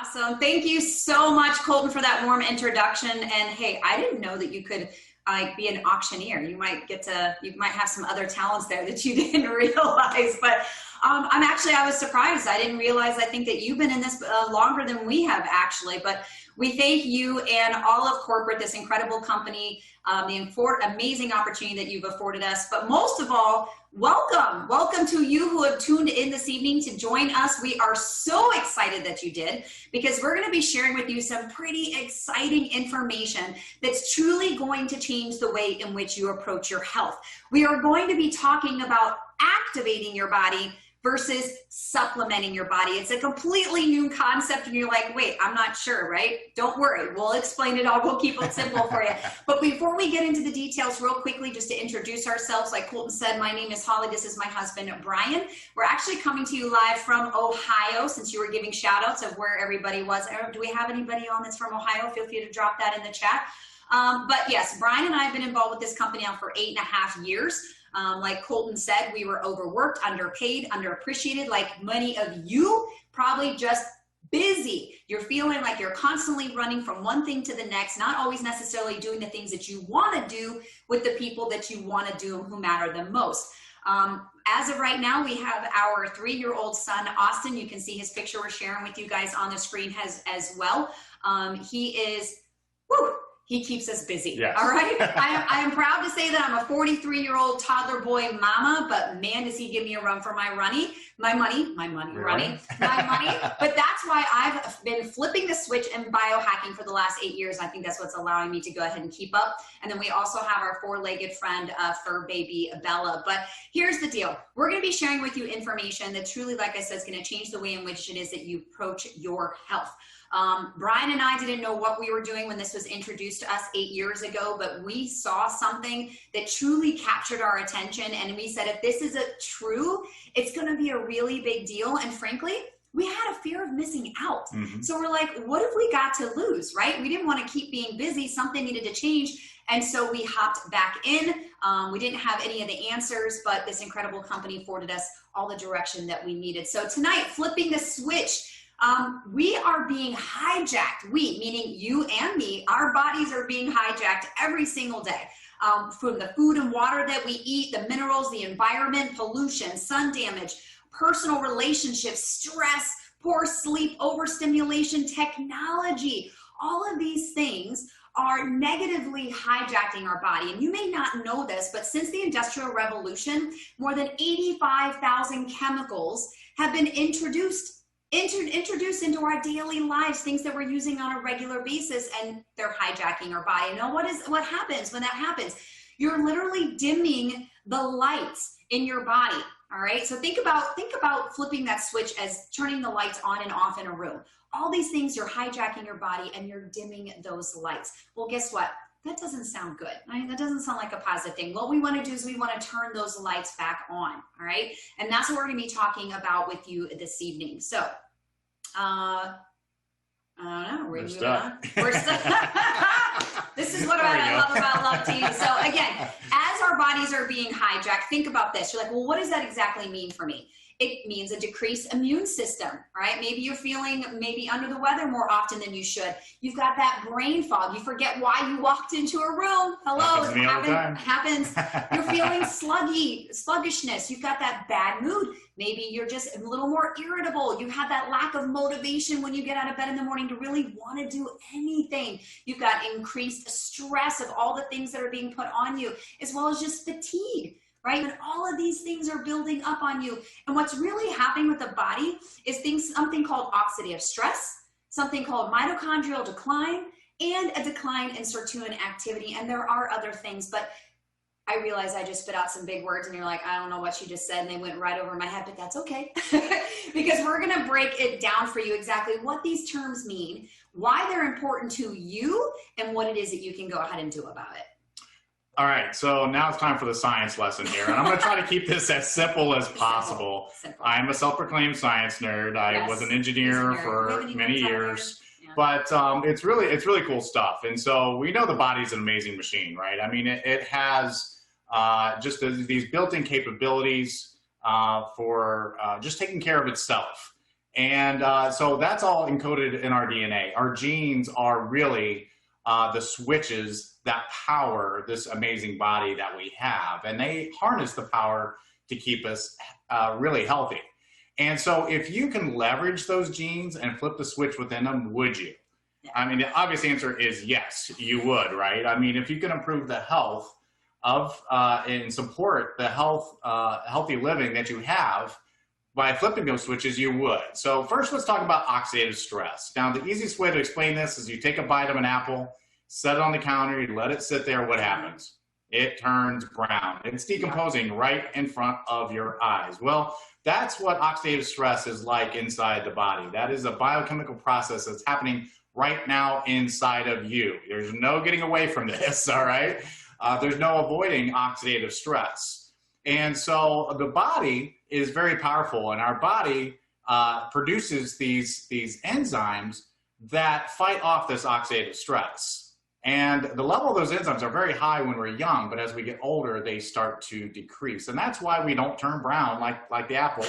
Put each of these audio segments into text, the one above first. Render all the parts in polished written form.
Awesome. Thank you so much, Colton, for that warm introduction. And hey, I didn't know that you could be an auctioneer. You might have some other talents there that you didn't realize. But I was surprised. I didn't realize. I think that you've been in this longer than we have, actually. But we thank you and all of corporate, this incredible company, the amazing opportunity that you've afforded us. But most of all, welcome. Welcome to you who have tuned in this evening to join us. We are so excited that you did, because we're going to be sharing with you some pretty exciting information that's truly going to change the way in which you approach your health. We are going to be talking about activating your body versus supplementing your body. It's a completely new concept and you're like, wait, I'm not sure, right? Don't worry, we'll explain it all. We'll keep it simple for you. But before we get into the details, real quickly, just to introduce ourselves, like Colton said, my name is Holly. This is my husband, Brian. We're actually coming to you live from Ohio, since you were giving shout outs of where everybody was. Do we have anybody on that's from Ohio? Feel free to drop that in the chat. But yes, Brian and I have been involved with this company now for 8.5 years. Like Colton said, we were overworked, underpaid, underappreciated, like many of you, probably just busy. You're feeling like you're constantly running from one thing to the next, not always necessarily doing the things that you want to do with the people that you want to do who matter the most. As of right now, we have our 3-year-old son, Austin. You can see his picture we're sharing with you guys on the screen as well. He keeps us busy. Yes. All right. I am proud to say that I'm a 43-year-old toddler boy mama, but man, does he give me a run for my money. But that's why I've been flipping the switch and biohacking for the last 8 years. I think that's what's allowing me to go ahead and keep up. And then we also have our 4-legged friend, fur baby Bella. But here's the deal. We're going to be sharing with you information that truly, like I said, is going to change the way in which it is that you approach your health. Brian and I didn't know what we were doing when this was introduced to us 8 years ago, but we saw something that truly captured our attention. And we said, if this is true, it's going to be a really big deal. And frankly, we had a fear of missing out. Mm-hmm. So we're like, what have we got to lose, right? We didn't want to keep being busy. Something needed to change. And so we hopped back in. We didn't have any of the answers, but this incredible company afforded us all the direction that we needed. So tonight, flipping the switch, we are being hijacked. We, meaning you and me, our bodies are being hijacked every single day. From the food and water that we eat, the minerals, the environment, pollution, sun damage, personal relationships, stress, poor sleep, overstimulation, technology. All of these things are negatively hijacking our body. And you may not know this, but since the Industrial Revolution, more than 85,000 chemicals have been introduced into our daily lives, things that we're using on a regular basis, and they're hijacking our body. Now, what happens when that happens? You're literally dimming the lights in your body. All right. So think about flipping that switch as turning the lights on and off in a room. All these things, you're hijacking your body and you're dimming those lights. Well, guess what? That doesn't sound good. Right? That doesn't sound like a positive thing. What we want to do is we want to turn those lights back on. All right. And that's what we're going to be talking about with you this evening. So, I don't know. We're stuck. We're stuck. This is what I love about Love TV. So again, as our bodies are being hijacked, think about this. You're like, well, what does that exactly mean for me? It means a decreased immune system, right? Maybe you're feeling maybe under the weather more often than you should. You've got that brain fog. You forget why you walked into a room. Hello, it happens. You're feeling sluggishness. You've got that bad mood. Maybe you're just a little more irritable. You have that lack of motivation when you get out of bed in the morning to really want to do anything. You've got increased stress of all the things that are being put on you, as well as just fatigue. Right? And all of these things are building up on you. And what's really happening with the body is something called oxidative stress, something called mitochondrial decline, and a decline in sirtuin activity. And there are other things, but I realize I just spit out some big words and you're like, I don't know what you just said. And they went right over my head, but that's okay. Because we're going to break it down for you exactly what these terms mean, why they're important to you, and what it is that you can go ahead and do about it. All right, so now it's time for the science lesson here, and I'm going to try to keep this as simple as possible. Simple. I'm a self-proclaimed science nerd. I was an engineer for many years, but it's really cool stuff. And so we know the body's an amazing machine, right? I mean, it has just these built-in capabilities for just taking care of itself. And so that's all encoded in our DNA. Our genes are really the switches that power this amazing body that we have. And they harness the power to keep us really healthy. And so if you can leverage those genes and flip the switch within them, would you? Yeah. I mean, the obvious answer is yes, you would, right? I mean, if you can improve the health of and support the healthy living that you have by flipping those switches, you would. So first, let's talk about oxidative stress. Now, the easiest way to explain this is you take a bite of an apple, set it on the counter, you let it sit there, what happens? It turns brown. It's decomposing right in front of your eyes. Well, that's what oxidative stress is like inside the body. That is a biochemical process that's happening right now inside of you. There's no getting away from this, all right? There's no avoiding oxidative stress. And so the body is very powerful, and our body produces these enzymes that fight off this oxidative stress. And the level of those enzymes are very high when we're young, but as we get older, they start to decrease. And that's why we don't turn brown like the apple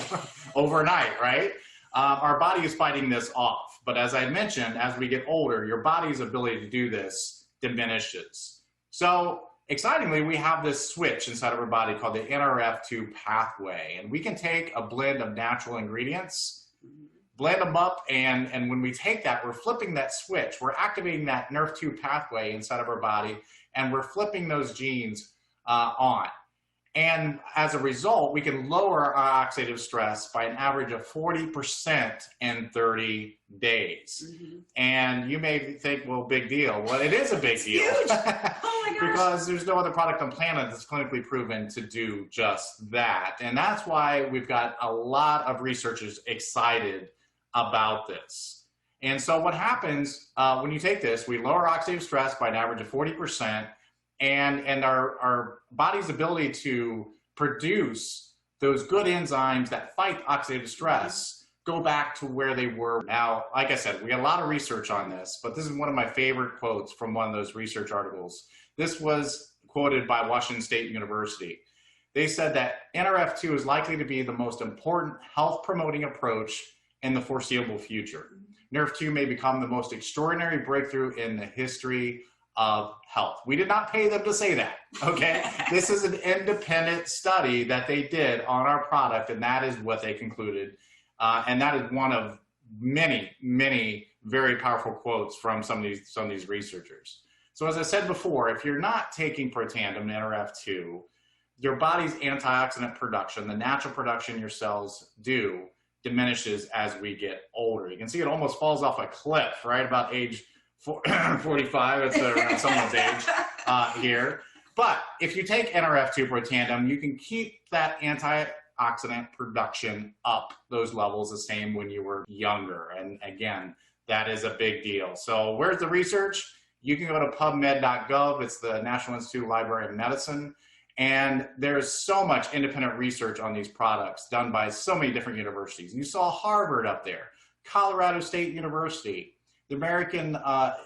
overnight, right? Our body is fighting this off. But as I mentioned, as we get older, your body's ability to do this diminishes. So excitingly, we have this switch inside of our body called the NRF2 pathway. And we can take a blend of natural ingredients, blend them up, and when we take that, we're flipping that switch. We're activating that NRF2 pathway inside of our body, and we're flipping those genes on. And as a result, we can lower our oxidative stress by an average of 40% in 30 days. Mm-hmm. And you may think, well, big deal. Well, it is a big deal. Huge. Oh my gosh. Because there's no other product on the planet that's clinically proven to do just that. And that's why we've got a lot of researchers excited about this. And so what happens when you take this, we lower oxidative stress by an average of 40%, and our body's ability to produce those good enzymes that fight oxidative stress go back to where they were. Now, like I said, we got a lot of research on this, but this is one of my favorite quotes from one of those research articles. This was quoted by Washington State University. They said that NRF2 is likely to be the most important health promoting approach in the foreseeable future. NRF2 may become the most extraordinary breakthrough in the history of health. We did not pay them to say that, okay? This is an independent study that they did on our product, and that is what they concluded. And that is one of many, many very powerful quotes from some of these researchers. So as I said before, if you're not taking Protandim and NRF2, your body's antioxidant production, the natural production your cells do, diminishes as we get older. You can see it almost falls off a cliff, right? About age 45, it's around someone's age here. But if you take NRF2 Protandim, you can keep that antioxidant production up, those levels the same when you were younger. And again, that is a big deal. So where's the research? You can go to pubmed.gov. It's the National Institute Library of Medicine. And there's so much independent research on these products done by so many different universities. You saw Harvard up there, Colorado State University, the American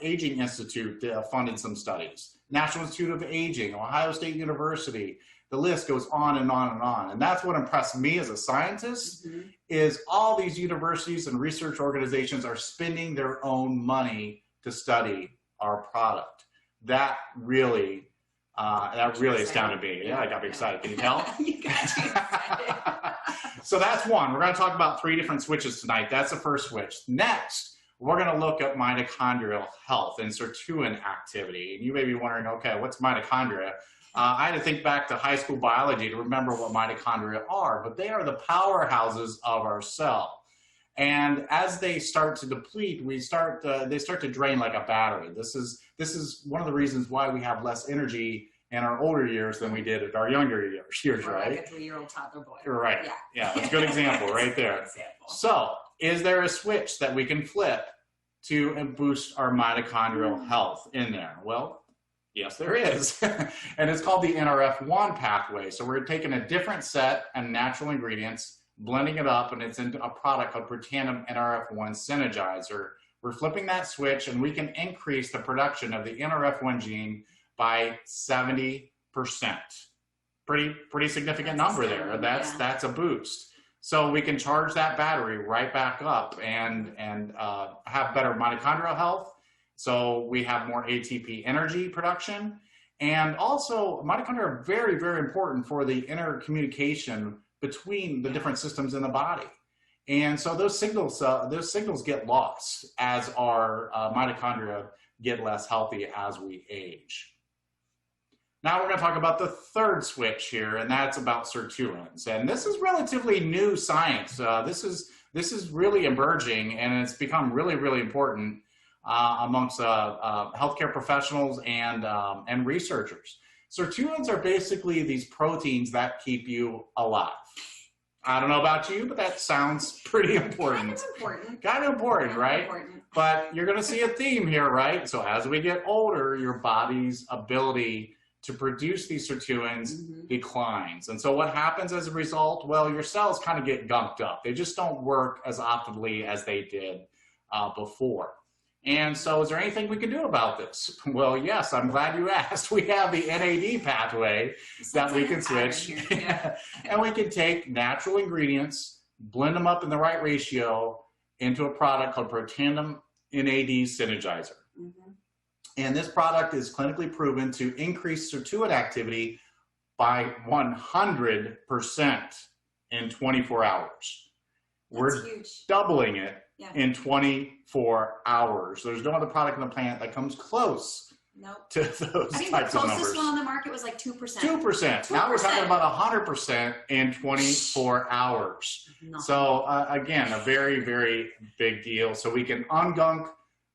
Aging Institute funded some studies, National Institute of Aging, Ohio State University. The list goes on and on and on. And that's what impressed me as a scientist, is all these universities and research organizations are spending their own money to study our product. That really astounded me. Yeah, I got me excited. Can you tell? You got me excited. So that's one. We're going to talk about 3 different switches tonight. That's the first switch. Next, we're going to look at mitochondrial health and sirtuin activity. And you may be wondering, okay, what's mitochondria? I had to think back to high school biology to remember what mitochondria are, but they are the powerhouses of our cell. And as they start to deplete, they start to drain like a battery. This is one of the reasons why we have less energy in our older years than we did at our younger years, right? Like a 3-year-old toddler boy. Right. Yeah, that's a good example right there. So, is there a switch that we can flip to boost our mitochondrial health in there? Well, yes, there is. And it's called the NRF1 pathway. So we're taking a different set of natural ingredients, blending it up, and it's into a product called Protandim NRF1 Synergizer. We're flipping that switch, and we can increase the production of the NRF1 gene by 70%. Pretty significant number there. That's a boost. So we can charge that battery right back up and have better mitochondrial health. So we have more ATP energy production. And also mitochondria are very, very important for the intercommunication between the different systems in the body. And so those signals get lost as our mitochondria get less healthy as we age. Now we're going to talk about the third switch here, and that's about sirtuins. And this is relatively new science. This is really emerging, and it's become really, really important amongst healthcare professionals and researchers. Sirtuins are basically these proteins that keep you alive. I don't know about you, but that sounds pretty important. Kind of important, right? But you're going to see a theme here, right? So as we get older, your body's ability to produce these sirtuins declines. And so what happens as a result? Well, your cells kind of get gunked up. They just don't work as optimally as they did before. And so is there anything we can do about this? Well, yes, I'm glad you asked. We have the NAD pathway that we can switch. And we can take natural ingredients, blend them up in the right ratio into a product called Protandim NAD Synergizer. And this product is clinically proven to increase sirtuin activity by 100% in 24 hours. We're doubling it in 24 hours. There's no other product on the planet that comes close to those types of numbers. I think the closest one on the market was like 2%. 2%. Now we're talking about 100% in 24 hours. So again, a very, very big deal. So we can ungunk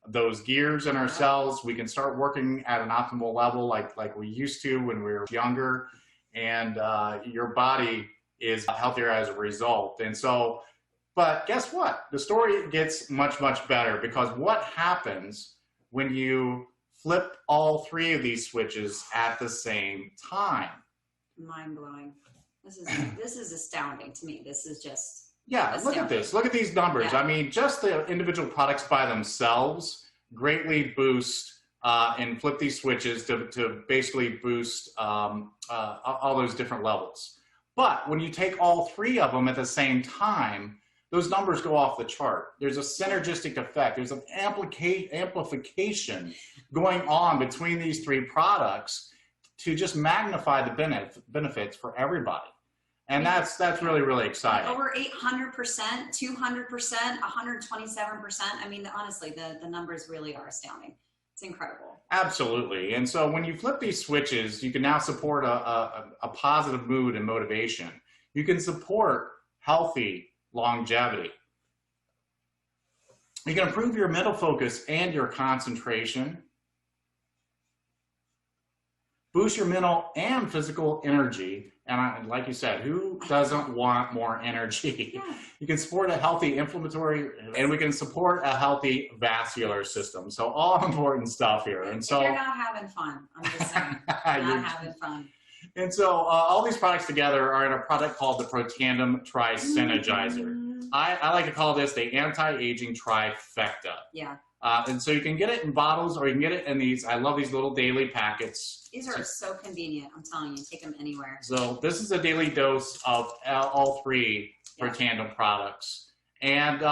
those gears in our cells. We can start working at an optimal level like we used to when we were younger. And your body is healthier as a result. And so, but guess what? The story gets much, much better, because what happens when you flip all three of these switches at the same time? Mind-blowing. This is astounding to me. This is just astounding. Look at this. Look at these numbers. I mean, just the individual products by themselves greatly boost and flip these switches to basically boost all those different levels. But when you take all three of them at the same time, those numbers go off the chart. There's a synergistic effect. There's an amplification going on between these three products to just magnify the benefits for everybody. And that's really, really exciting. Over 800%, 200%, 127%. I mean, honestly, the numbers really are astounding. It's incredible. Absolutely. And so when you flip these switches, you can now support a positive mood and motivation. You can support healthy longevity. You can improve your mental focus and your concentration. Boost your mental and physical energy. And like you said, who doesn't want more energy? You can support a healthy inflammatory, and we can support a healthy vascular system. So all important stuff here. And so you're not having fun. I'm just saying, not having fun. And so all these products together are in a product called the Protandim Tri-Synergizer. I like to call this the anti-aging trifecta. And so you can get it in bottles, or you can get it in these. I love these little daily packets. These are so convenient. I'm telling you, take them anywhere. So this is a daily dose of all three Protandim products. And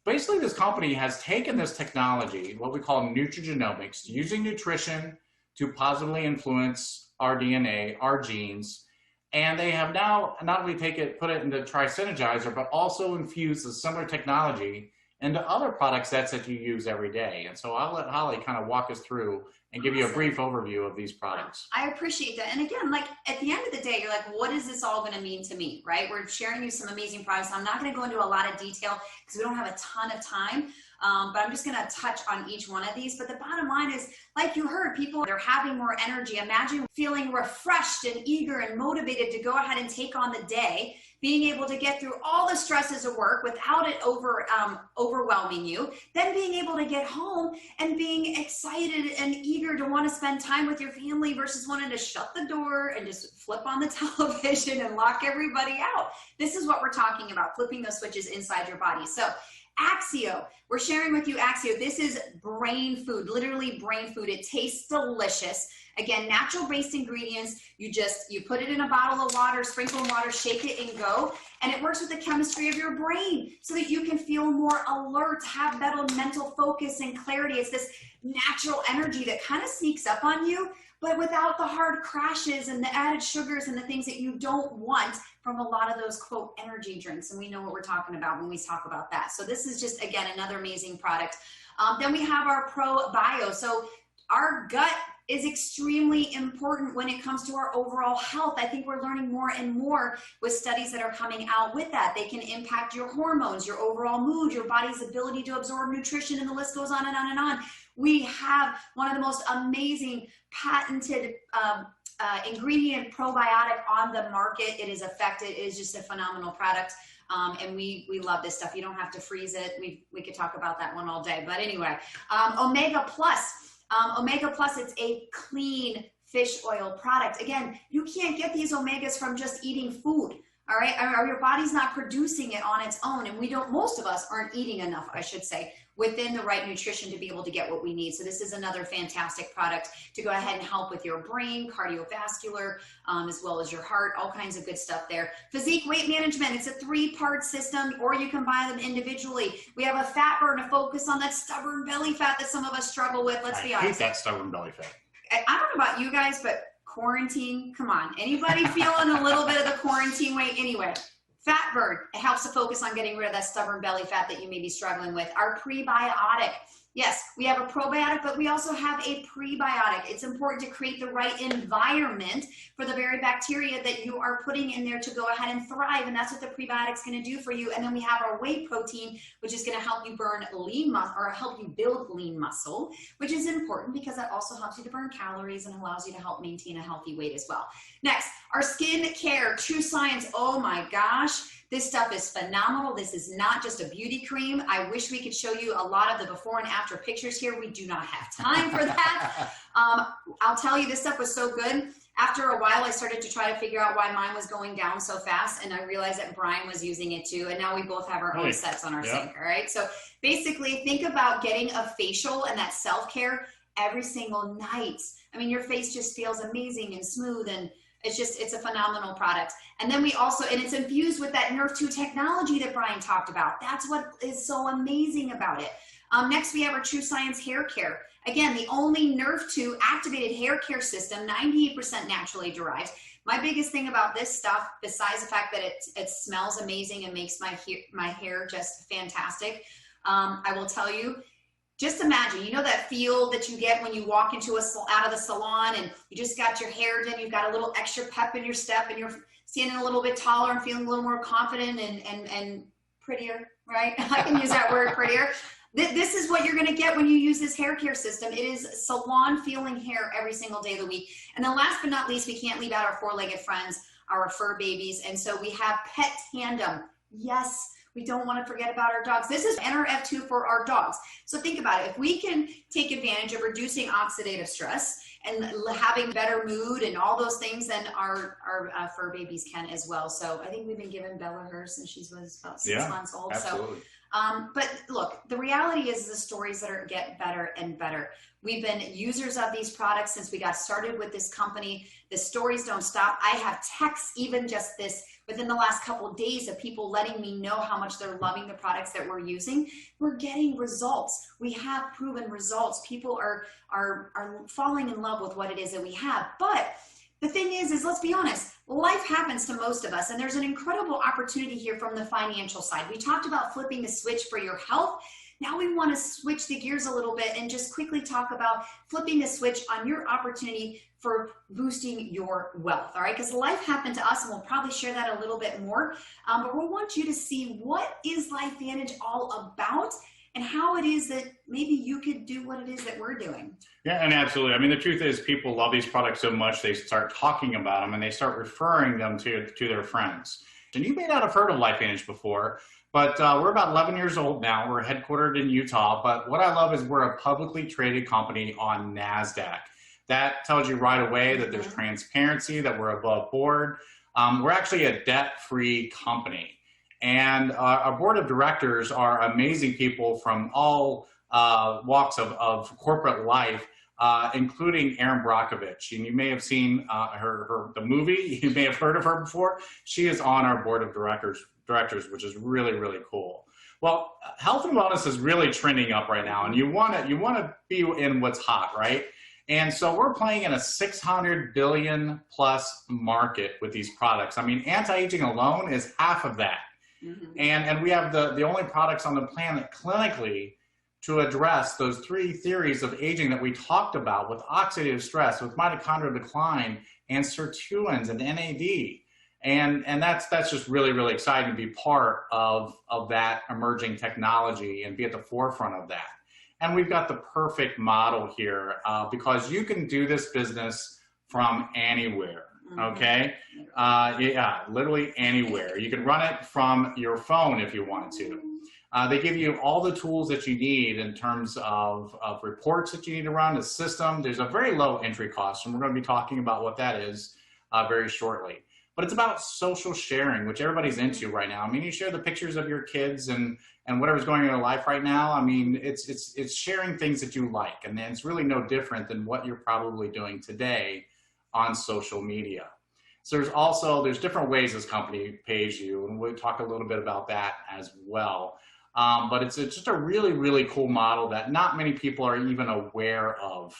basically this company has taken this technology, what we call nutrigenomics, using nutrition to positively influence our DNA, our genes. And they have now not only put it into Tri-Synergizer, but also infused a similar technology into other product sets that you use every day. And so I'll let Holly kind of walk us through and give you a brief overview of these products. I appreciate that. And again, like at the end of the day, you're like, what is this all going to mean to me, right? We're sharing you some amazing products. I'm not going to go into a lot of detail because we don't have a ton of time. But I'm just going to touch on each one of these. But the bottom line is, like you heard, people are having more energy. Imagine feeling refreshed and eager and motivated to go ahead and take on the day, being able to get through all the stresses of work without it overwhelming you, then being able to get home and being excited and eager to want to spend time with your family versus wanting to shut the door and just flip on the television and lock everybody out. This is what we're talking about, flipping those switches inside your body. So Axio. We're sharing with you Axio. This is brain food, literally brain food. It tastes delicious. Again, natural-based ingredients. You put it in a bottle of water, sprinkle in water, shake it and go. And it works with the chemistry of your brain so that you can feel more alert, have better mental focus and clarity. It's this natural energy that kind of sneaks up on you, but without the hard crashes and the added sugars and the things that you don't want from a lot of those, quote, energy drinks. And we know what we're talking about when we talk about that. So this is just, again, another amazing product. Then we have our Pro Bio. So our gut is extremely important when it comes to our overall health. I think we're learning more and more with studies that are coming out with that. They can impact your hormones, your overall mood, your body's ability to absorb nutrition, and the list goes on and on and on. We have one of the most amazing patented ingredient probiotic on the market. It is effective. It is just a phenomenal product. And we love this stuff. You don't have to freeze it. We could talk about that one all day. But anyway, Omega Plus. Omega Plus, it's a clean fish oil product. Again, you can't get these omegas from just eating food. All right, your body's not producing it on its own, and most of us aren't eating enough, I should say, within the right nutrition to be able to get what we need. So this is another fantastic product to go ahead and help with your brain, cardiovascular, as well as your heart, all kinds of good stuff there. Physique weight management, it's a 3-part system, or you can buy them individually. We have a fat burn, a focus on that stubborn belly fat that some of us struggle with. Let's be honest. I hate that stubborn belly fat. I don't know about you guys, but quarantine, come on. Anybody feeling a little bit of the quarantine weight? Anyway, fat burn, it helps to focus on getting rid of that stubborn belly fat that you may be struggling with. Our prebiotic. Yes, we have a probiotic, but we also have a prebiotic. It's important to create the right environment for the very bacteria that you are putting in there to go ahead and thrive. And that's what the prebiotic's going to do for you. And then we have our whey protein, which is going to help you burn lean muscle, or help you build lean muscle, which is important because that also helps you to burn calories and allows you to help maintain a healthy weight as well. Next, our skin care, TrueScience. Oh my gosh. This stuff is phenomenal. This is not just a beauty cream. I wish we could show you a lot of the before and after pictures here. We do not have time for that. I'll tell you, this stuff was so good. After a while, I started to try to figure out why mine was going down so fast, and I realized that Brian was using it too, and now we both have our own sets on our sink, all right? So basically, think about getting a facial and that self-care every single night. I mean, your face just feels amazing and smooth, and it's a phenomenal product. And then we also, and it's infused with that Nerve 2 technology that Brian talked about. That's what is so amazing about it. Next, we have our TrueScience Hair Care. Again, the only Nerve 2 activated hair care system, 98% naturally derived. My biggest thing about this stuff, besides the fact that it smells amazing and makes my hair just fantastic, I will tell you, just imagine, you know that feel that you get when you walk into out of the salon and you just got your hair done, you've got a little extra pep in your step, and you're standing a little bit taller and feeling a little more confident and prettier, right? I can use that word, prettier. This is what you're going to get when you use this hair care system. It is salon feeling hair every single day of the week. And then last but not least, we can't leave out our 4-legged friends, our fur babies. And so we have Pet Tandem. Yes. We don't want to forget about our dogs. This is NRF2 for our dogs. So think about it. If we can take advantage of reducing oxidative stress and having better mood and all those things, then our fur babies can as well. So I think we've been giving Bella hers since she was about 6 months old. Absolutely. But look, the reality is the stories that get better and better. We've been users of these products since we got started with this company. The stories don't stop. I have texts, even just this within the last couple of days, of people letting me know how much they're loving the products that we're using. We're getting results. We have proven results. People are falling in love with what it is that we have. But the thing is let's be honest, life happens to most of us, and there's an incredible opportunity here from the financial side. We talked about flipping the switch for your health. Now we want to switch the gears a little bit and just quickly talk about flipping the switch on your opportunity for boosting your wealth, all right? Because life happened to us, and we'll probably share that a little bit more, but we want you to see what is LifeVantage all about and how it is that maybe you could do what it is that we're doing. Yeah, and absolutely. I mean, the truth is people love these products so much, they start talking about them and they start referring them to their friends. And you may not have heard of LifeVantage before, but we're about 11 years old now. We're headquartered in Utah, but what I love is we're a publicly traded company on NASDAQ. That tells you right away that there's transparency, that we're above board. We're actually a debt-free company. And our board of directors are amazing people from all walks of corporate life, including Erin Brockovich. And you may have seen the movie. You may have heard of her before. She is on our board of directors, which is really, really cool. Well, health and wellness is really trending up right now, and you want to be in what's hot, right? And so we're playing in a 600 billion plus market with these products. I mean, anti-aging alone is half of that. Mm-hmm. And we have the only products on the planet clinically to address those three theories of aging that we talked about, with oxidative stress, with mitochondrial decline, and sirtuins and NAD. And that's just really, really exciting to be part of that emerging technology and be at the forefront of that. And we've got the perfect model here because you can do this business from anywhere, okay? Yeah, literally anywhere. You can run it from your phone if you wanted to. They give you all the tools that you need in terms of reports that you need to run, the system. There's a very low entry cost, and we're going to be talking about what that is very shortly. But it's about social sharing, which everybody's into right now. I mean, you share the pictures of your kids and whatever's going on in your life right now. I mean, it's sharing things that you like, and it's really no different than what you're probably doing today on social media. So there's different ways this company pays you, and we'll talk a little bit about that as well. But it's just a really, really cool model that not many people are even aware of,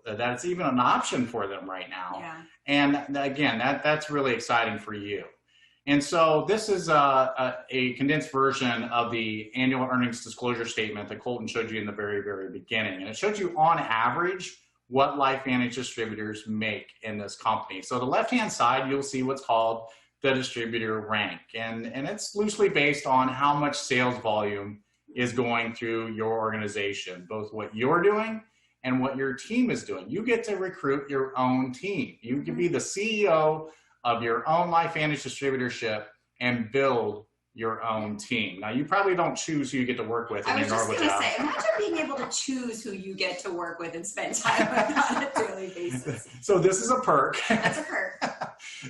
that it's even an option for them right now. Yeah. And again, that's really exciting for you. And so this is a condensed version of the annual earnings disclosure statement that Colton showed you in the very, very beginning. And it shows you on average what LifeVantage distributors make in this company. So the left-hand side, you'll see what's called the distributor rank. And it's loosely based on how much sales volume is going through your organization, both what you're doing and what your team is doing. You get to recruit your own team. You can be the CEO of your own LifeVantage distributorship and build your own team. Now, you probably don't choose who you get to work with in your normal job. I was just going to say, imagine being able to choose who you get to work with and spend time with on a daily basis. So this is a perk. That's a perk.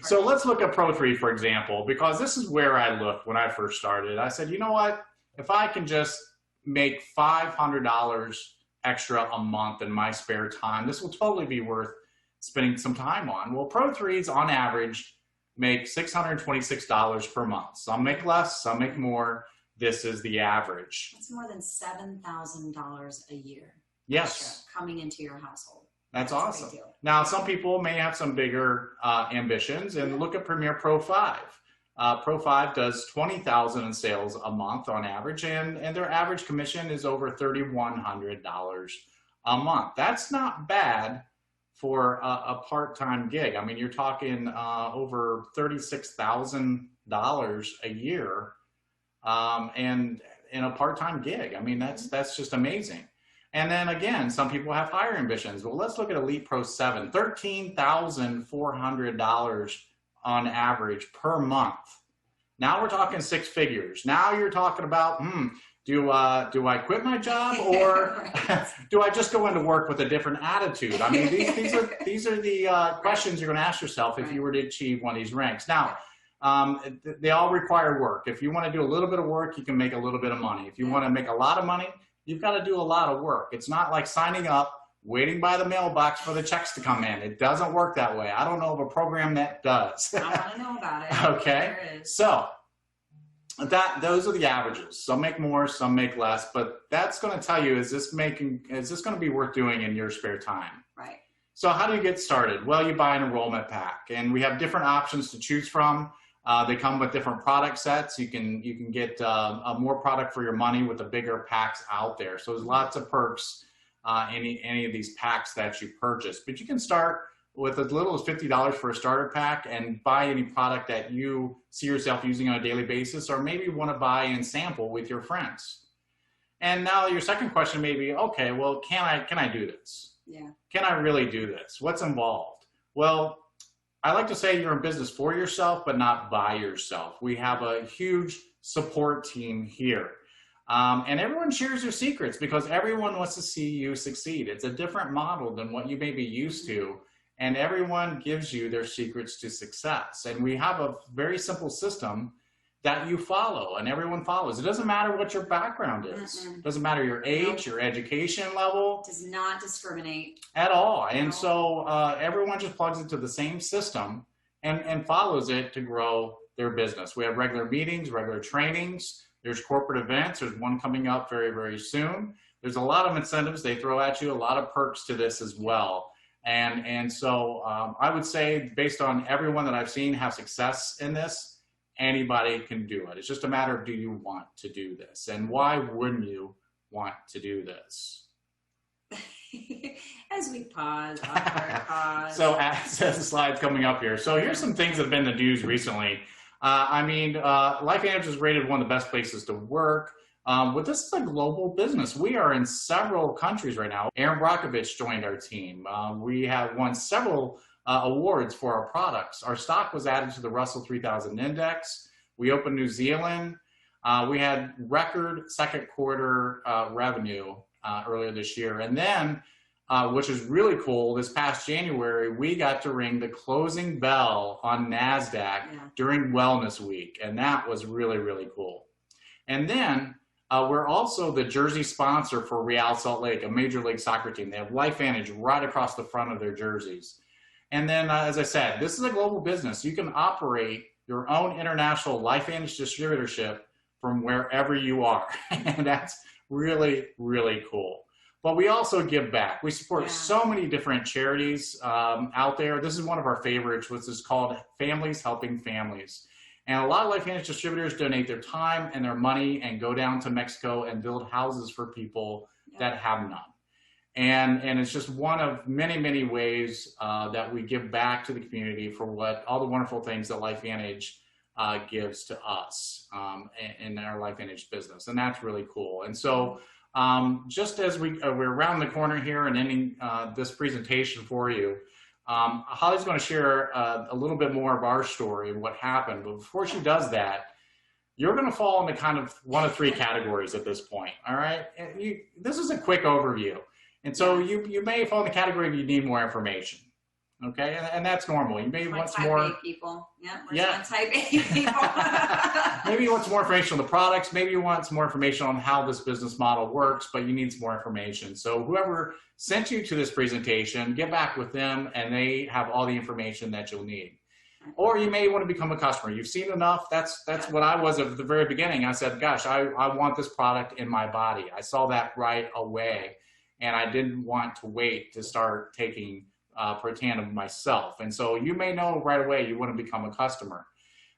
So let's look at Pro3, for example, because this is where I looked when I first started. I said, you know what? If I can just make $500 extra a month in my spare time, this will totally be worth spending some time on. Well, Pro3s on average make $626 per month. Some make less, some make more. This is the average. That's more than $7,000 a year. Yes. Coming into your household. That's awesome. Now, some people may have some bigger ambitions, and look at Premier Pro 5. Pro 5 does $20,000 in sales a month on average, and their average commission is over $3,100 a month. That's not bad for a part-time gig. I mean, you're talking over $36,000 a year, and in a part-time gig. I mean, that's just amazing. And then again, some people have higher ambitions. Well, let's look at Elite Pro 7, $13,400 on average per month. Now we're talking six figures. Now you're talking about, do I quit my job, or do I just go into work with a different attitude? I mean, these are the questions you're going to ask yourself if you were to achieve one of these ranks. Now, they all require work. If you want to do a little bit of work, you can make a little bit of money. If you want to make a lot of money, you've got to do a lot of work. It's not like signing up, waiting by the mailbox for the checks to come in. It doesn't work that way. I don't know of a program that does. I want to know about it. Okay. So those are the averages. Some make more, some make less, but that's going to tell you, is this going to be worth doing in your spare time? Right. So how do you get started? Well, you buy an enrollment pack, and we have different options to choose from. They come with different product sets. You can get more product for your money with the bigger packs out there. So there's lots of perks any of these packs that you purchase. But you can start with as little as $50 for a starter pack and buy any product that you see yourself using on a daily basis, or maybe want to buy and sample with your friends. And now your second question may be, okay, well, can I do this? Yeah. Can I really do this? What's involved? Well, I like to say you're in business for yourself, but not by yourself. We have a huge support team here. And everyone shares their secrets because everyone wants to see you succeed. It's a different model than what you may be used to. And everyone gives you their secrets to success. And we have a very simple system that you follow and everyone follows. It doesn't matter what your background is. It doesn't matter your age, your education level. It does not discriminate. At all. And so everyone just plugs into the same system and follows it to grow their business. We have regular meetings, regular trainings. There's corporate events. There's one coming up very, very soon. There's a lot of incentives they throw at you, a lot of perks to this as well. And so I would say, based on everyone that I've seen have success in this, anybody can do it. It's just a matter of, do you want to do this? And why wouldn't you want to do this? As we pause, pause. So as the slide's coming up here. So here's some things that have been in the news recently. LifeVantage is rated one of the best places to work. But this is a global business. We are in several countries right now. Aaron Brockovich joined our team. We have won several awards for our products. Our stock was added to the Russell 3000 Index. We opened New Zealand. We had record second quarter revenue earlier this year. And then, which is really cool, this past January, we got to ring the closing bell on NASDAQ during Wellness Week. And that was really, really cool. And then we're also the jersey sponsor for Real Salt Lake, a Major League Soccer team. They have LifeVantage right across the front of their jerseys. And then, as I said, this is a global business. You can operate your own international LifeVantage distributorship from wherever you are. And that's really, really cool. But we also give back. We support so many different charities out there. This is one of our favorites, which is called Families Helping Families. And a lot of LifeVantage distributors donate their time and their money and go down to Mexico and build houses for people that have none. And it's just one of many, many ways that we give back to the community for all the wonderful things that LifeVantage gives to us in our LifeVantage business. And that's really cool. And so just as we're around the corner here and ending this presentation for you, Holly's going to share a little bit more of our story and what happened. But before she does that, you're going to fall into kind of one of three categories at this point. All right. This is a quick overview. And so you may fall in the category of you need more information. Okay. And that's normal. You may want some more. Type A people. Type A people. Maybe you want some more information on the products. Maybe you want some more information on how this business model works, but you need some more information. So whoever sent you to this presentation, get back with them and they have all the information that you'll need. Or you may want to become a customer. You've seen enough. That's what I was at the very beginning. I said, gosh, I want this product in my body. I saw that right away. And I didn't want to wait to start taking Protandim myself. And so you may know right away you want to become a customer.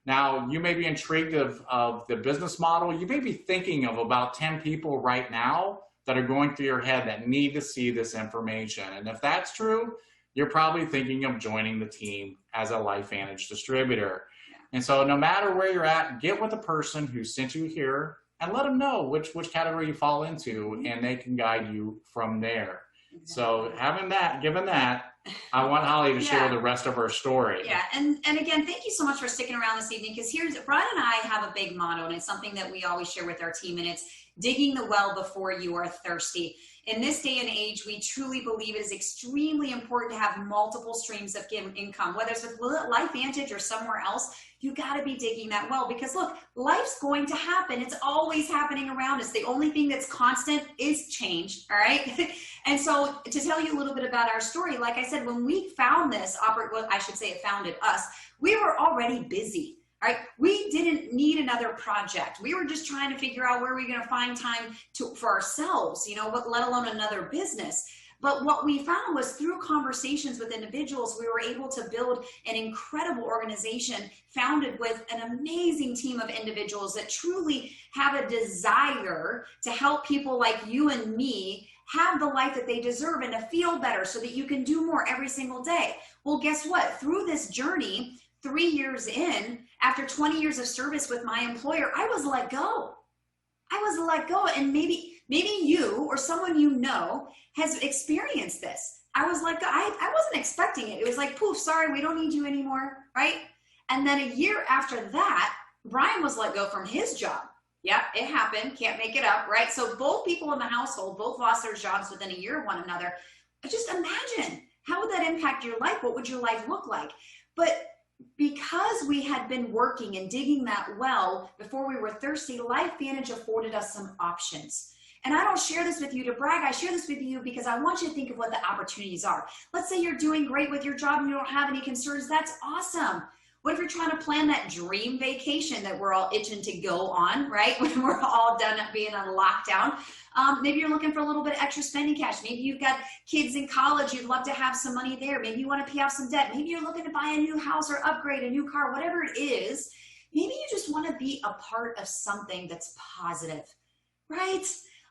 Now, you may be intrigued of the business model. You may be thinking of about 10 people right now that are going through your head that need to see this information. And if that's true, you're probably thinking of joining the team as a LifeVantage distributor. And so no matter where you're at, get with the person who sent you here and let them know which category you fall into, and they can guide you from there. Exactly. So given that, I want Holly to share the rest of her story. Yeah, and again, thank you so much for sticking around this evening, because Brian and I have a big motto, and it's something that we always share with our team, and it's digging the well before you are thirsty. In this day and age, we truly believe it is extremely important to have multiple streams of income, whether it's with LifeVantage or somewhere else. You got to be digging that well, because look, life's going to happen. It's always happening around us. The only thing that's constant is change. All right. And so to tell you a little bit about our story, like I said, when we found this, I should say it founded us, we were already busy. All right, we didn't need another project. We were just trying to figure out where we're going to find time for ourselves, let alone another business. But what we found was through conversations with individuals, we were able to build an incredible organization founded with an amazing team of individuals that truly have a desire to help people like you and me have the life that they deserve and to feel better so that you can do more every single day. Well, guess what? Through this journey, 3 years in, after 20 years of service with my employer, I was let go. And maybe you or someone you know has experienced this. I was let go. I wasn't expecting it. It was like, poof, sorry, we don't need you anymore, right? And then a year after that, Brian was let go from his job. Yep, it happened. Can't make it up, right? So both people in the household, both lost their jobs within a year of one another. Just imagine, how would that impact your life? What would your life look like? But because we had been working and digging that well before we were thirsty, LifeVantage afforded us some options. And I don't share this with you to brag. I share this with you because I want you to think of what the opportunities are. Let's say you're doing great with your job and you don't have any concerns. That's awesome. What if you're trying to plan that dream vacation that we're all itching to go on, right? When we're all done being on lockdown. Maybe you're looking for a little bit of extra spending cash. Maybe you've got kids in college. You'd love to have some money there. Maybe you want to pay off some debt. Maybe you're looking to buy a new house or upgrade a new car, whatever it is. Maybe you just want to be a part of something that's positive, right?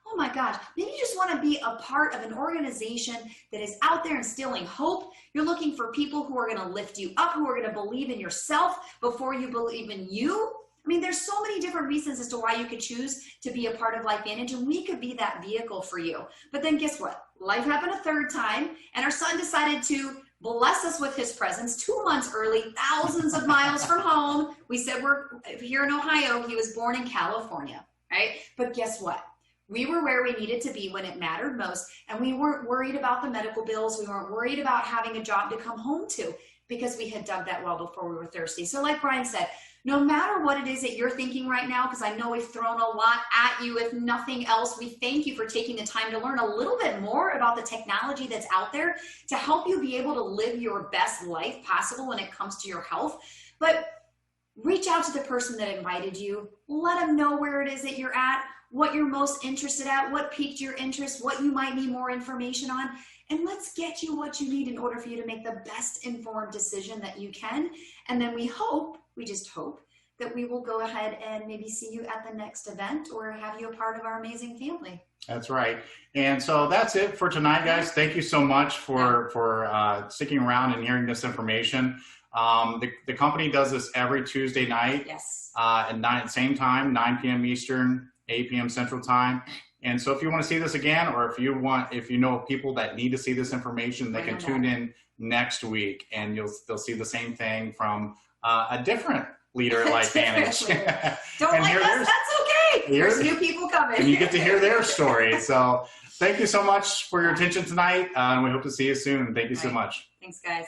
Oh my gosh, maybe you just want to be a part of an organization that is out there instilling hope. You're looking for people who are going to lift you up, who are going to believe in yourself before you believe in you. I mean, there's so many different reasons as to why you could choose to be a part of LifeVantage, and we could be that vehicle for you. But then guess what? Life happened a third time, and our son decided to bless us with his presence 2 months early, thousands of miles from home. We said we're here in Ohio. He was born in California, right? But guess what? We were where we needed to be when it mattered most, and we weren't worried about the medical bills. We weren't worried about having a job to come home to because we had dug that well before we were thirsty. So like Brian said, no matter what it is that you're thinking right now, because I know we've thrown a lot at you, if nothing else, we thank you for taking the time to learn a little bit more about the technology that's out there to help you be able to live your best life possible when it comes to your health. But reach out to the person that invited you. Let them know where it is that you're at, what you're most interested at, what piqued your interest, what you might need more information on, and let's get you what you need in order for you to make the best informed decision that you can. And then we just hope that we will go ahead and maybe see you at the next event or have you a part of our amazing family. That's right. And so that's it for tonight, guys. Thank you so much for sticking around and hearing this information. The company does this every Tuesday night. Yes. At same time, 9 p.m. Eastern, 8 p.m. Central Time. And so if you want to see this again, or if you know people that need to see this information, they can tune in next week and they'll see the same thing from a different leader at LifeVantage. Don't like us, that's okay. There's new people coming. And you get to hear their story. So thank you so much for your attention tonight. And we hope to see you soon. Thank you so much. Thanks, guys.